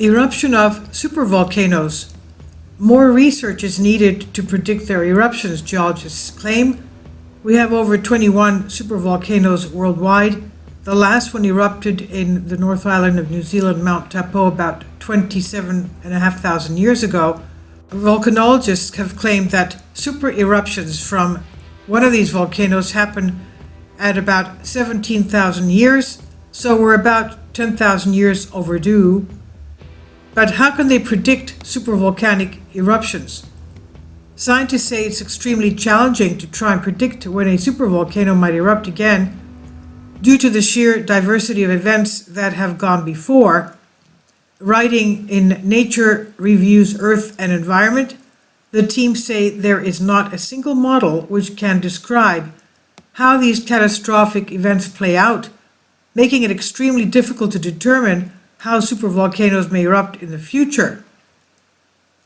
Eruption of supervolcanoes. More research is needed to predict their eruptions, geologists claim. We have over 21 supervolcanoes worldwide. The last one erupted in the North Island of New Zealand, Mount Taupo, about 27,500 years ago. Volcanologists have claimed that super-eruptions from one of these volcanoes happen at about 17,000 years, so we're about 10,000 years overdue. But how can they predict supervolcanic eruptions? Scientists say it's extremely challenging to try and predict when a supervolcano might erupt again due to the sheer diversity of events that have gone before. Writing in Nature Reviews Earth and Environment, the team say there is not a single model which can describe how these catastrophic events play out, making it extremely difficult to determine how supervolcanoes may erupt in the future.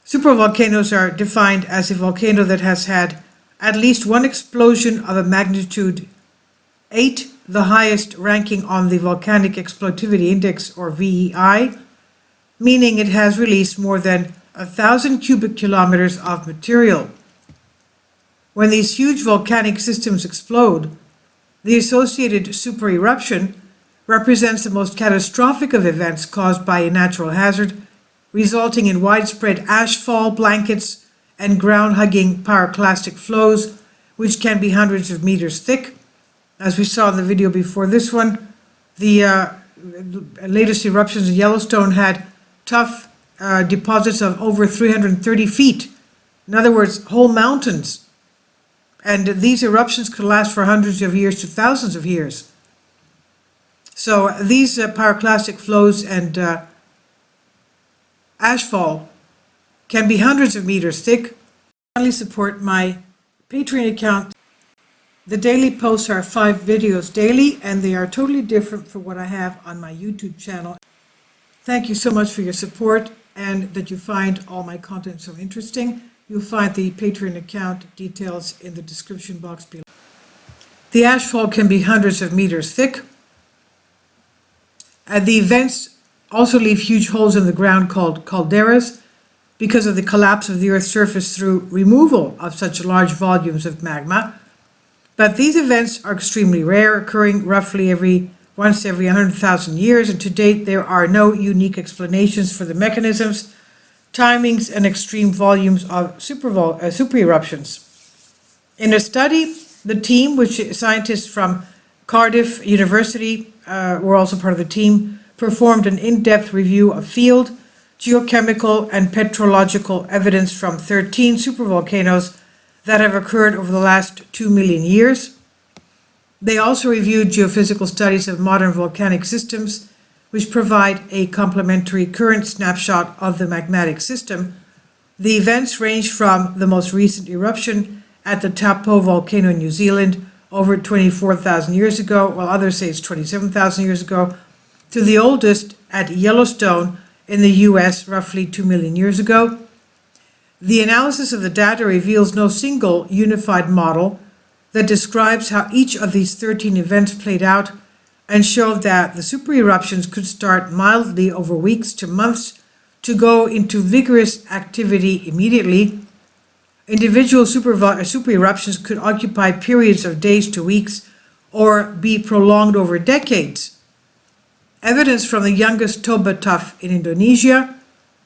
Supervolcanoes are defined as a volcano that has had at least one explosion of a magnitude 8, the highest ranking on the Volcanic Explosivity Index, or VEI, meaning it has released more than 1,000 cubic kilometers of material. When these huge volcanic systems explode, the associated super-eruption represents the most catastrophic of events caused by a natural hazard, resulting in widespread ashfall blankets and ground-hugging pyroclastic flows, which can be hundreds of meters thick. As we saw in the video before this one, the latest eruptions in Yellowstone had tough deposits of over 330 feet. In other words, whole mountains. And these eruptions could last for hundreds of years to thousands of years. So these pyroclastic flows and ashfall can be hundreds of meters thick. Finally, support my Patreon account. The daily posts are 5 videos daily, and they are totally different from what I have on my YouTube channel. Thank you so much for your support and that you find all my content so interesting. You'll find the Patreon account details in the description box below. The ashfall can be hundreds of meters thick. The events also leave huge holes in the ground called calderas because of the collapse of the Earth's surface through removal of such large volumes of magma. But these events are extremely rare, occurring roughly once every 100,000 years, and to date there are no unique explanations for the mechanisms, timings, and extreme volumes of super-eruptions. In a study, the team, which scientists from Cardiff University were also part of the team, performed an in-depth review of field, geochemical, and petrological evidence from 13 supervolcanoes that have occurred over the last 2 million years. They also reviewed geophysical studies of modern volcanic systems, which provide a complementary current snapshot of the magmatic system. The events range from the most recent eruption at the Taupo volcano in New Zealand over 24,000 years ago, while others say it's 27,000 years ago, to the oldest at Yellowstone in the US roughly 2 million years ago. The analysis of the data reveals no single unified model that describes how each of these 13 events played out, and showed that the super-eruptions could start mildly over weeks to months to go into vigorous activity immediately. Individual super-eruptions could occupy periods of days to weeks or be prolonged over decades. Evidence from the youngest Toba tuff in Indonesia,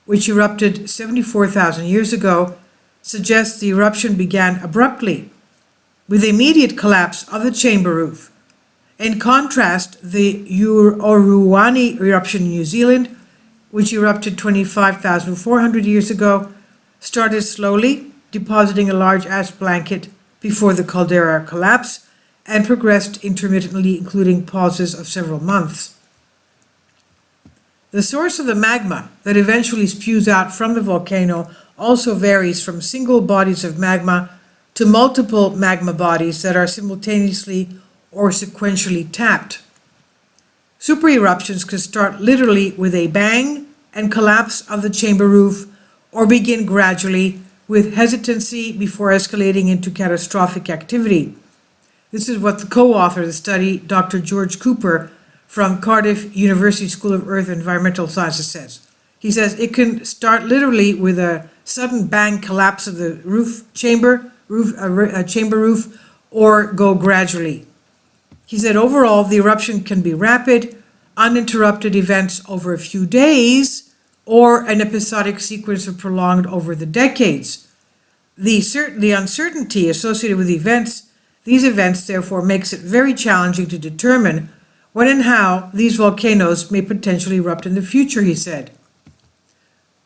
which erupted 74,000 years ago, suggests the eruption began abruptly, with immediate collapse of the chamber roof. In contrast, the Uruwani eruption in New Zealand, which erupted 25,400 years ago, started slowly, depositing a large ash blanket before the caldera collapse, and progressed intermittently, including pauses of several months. The source of the magma that eventually spews out from the volcano also varies from single bodies of magma to multiple magma bodies that are simultaneously or sequentially tapped. Super-eruptions can start literally with a bang and collapse of the chamber roof, or begin gradually with hesitancy before escalating into catastrophic activity. This is what the co-author of the study, Dr. George Cooper from Cardiff University School of Earth and Environmental Sciences, says. He says it can start literally with a sudden bang collapse of the chamber roof, or go gradually. He said overall the eruption can be rapid, uninterrupted events over a few days, or an episodic sequence of prolonged over the decades. The uncertainty associated with these events therefore makes it very challenging to determine when and how these volcanoes may potentially erupt in the future, he said.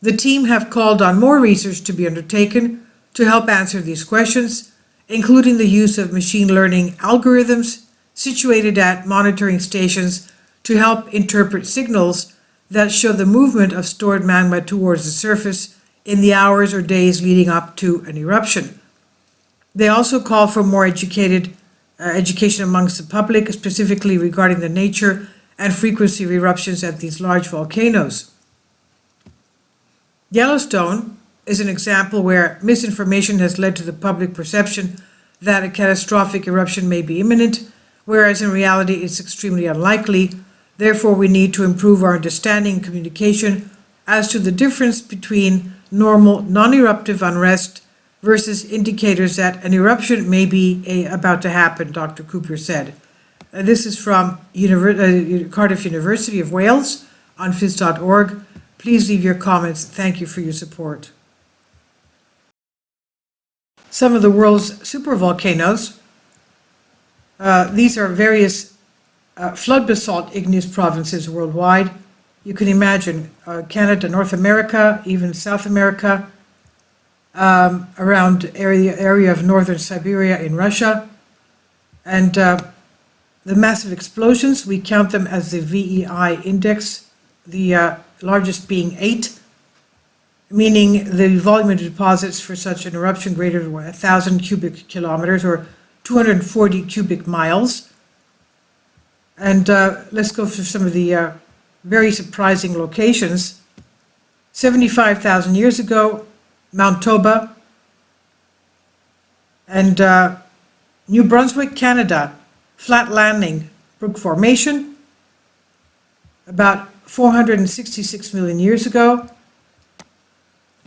The team have called on more research to be undertaken to help answer these questions, including the use of machine learning algorithms situated at monitoring stations to help interpret signals that show the movement of stored magma towards the surface in the hours or days leading up to an eruption. They also call for more education amongst the public, specifically regarding the nature and frequency of eruptions at these large volcanoes. Yellowstone is an example where misinformation has led to the public perception that a catastrophic eruption may be imminent, whereas in reality it's extremely unlikely. Therefore, we need to improve our understanding and communication as to the difference between normal non-eruptive unrest versus indicators that an eruption may be about to happen, Dr. Cooper said. This is from Cardiff University of Wales on phys.org. Please leave your comments. Thank you for your support. Some of the world's supervolcanoes. These are various flood basalt igneous provinces worldwide. You can imagine Canada, North America, even South America, around area of northern Siberia in Russia. And the massive explosions, we count them as the VEI index, the largest being 8, meaning the volume of deposits for such an eruption greater than 1,000 cubic kilometers or 240 cubic miles. And let's go through some of the very surprising locations. 75,000 years ago, Mount Toba, and New Brunswick, Canada, flat landing, brook formation, about 466 million years ago.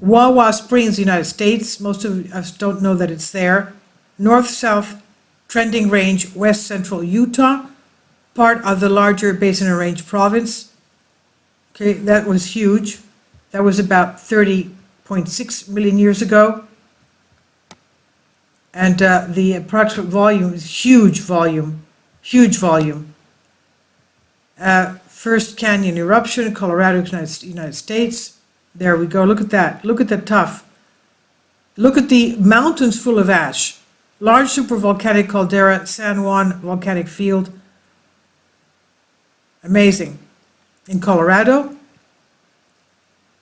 Wawa Springs, United States, most of us don't know that it's there. North-south trending range, west central Utah, part of the larger Basin and Range province. Okay, that was huge. That was about 30.6 million years ago. And the approximate volume is huge volume. First canyon eruption, Colorado, United States. There we go, look at that. Look at the tuff. Look at the mountains full of ash. Large supervolcanic caldera, San Juan volcanic field. Amazing. In Colorado,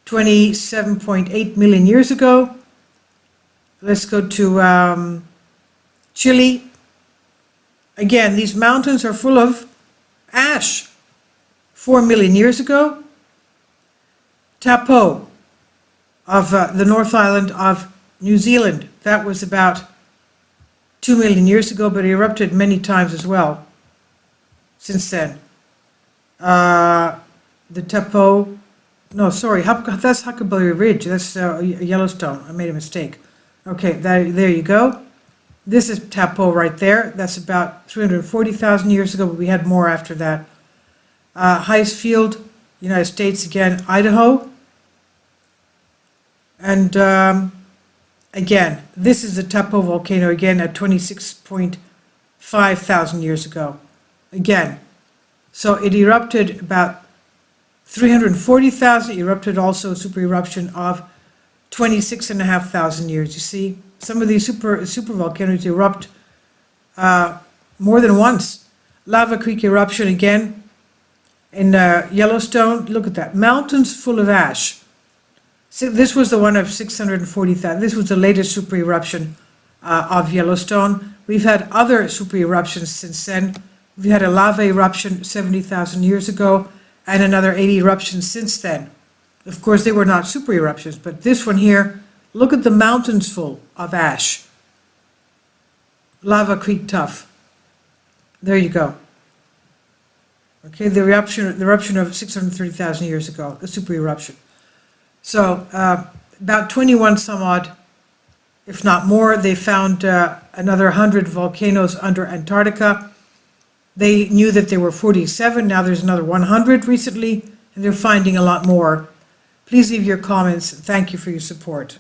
27.8 million years ago. Let's go to Chile. Again, these mountains are full of ash. 4 million years ago. Taupo of the North Island of New Zealand. That was about 2 million years ago, but it erupted many times as well since then. The Taupo, no, sorry, that's Huckleberry Ridge. That's Yellowstone. I made a mistake. Okay, there you go. This is Taupo right there. That's about 340,000 years ago, but we had more after that. Highest field, United States again, Idaho. And again, this is the Taupo volcano again at 26.5 thousand years ago. Again, so it erupted about 340,000, erupted also a super eruption of 26,500 years. You see, some of these super volcanoes erupt more than once. Lava Creek eruption again in Yellowstone. Look at that, mountains full of ash. So this was the one of 640,000. This was the latest super eruption of Yellowstone. We've had other super eruptions since then. We had a lava eruption 70,000 years ago and another 80 eruptions since then. Of course, they were not super eruptions, but this one here, look at the mountains full of ash. Lava Creek Tuff. There you go. Okay, the eruption of 630,000 years ago, a super eruption. So about 21 some odd, if not more. They found another 100 volcanoes under Antarctica. They knew that there were 47, now there's another 100 recently, and they're finding a lot more. Please leave your comments. Thank you for your support.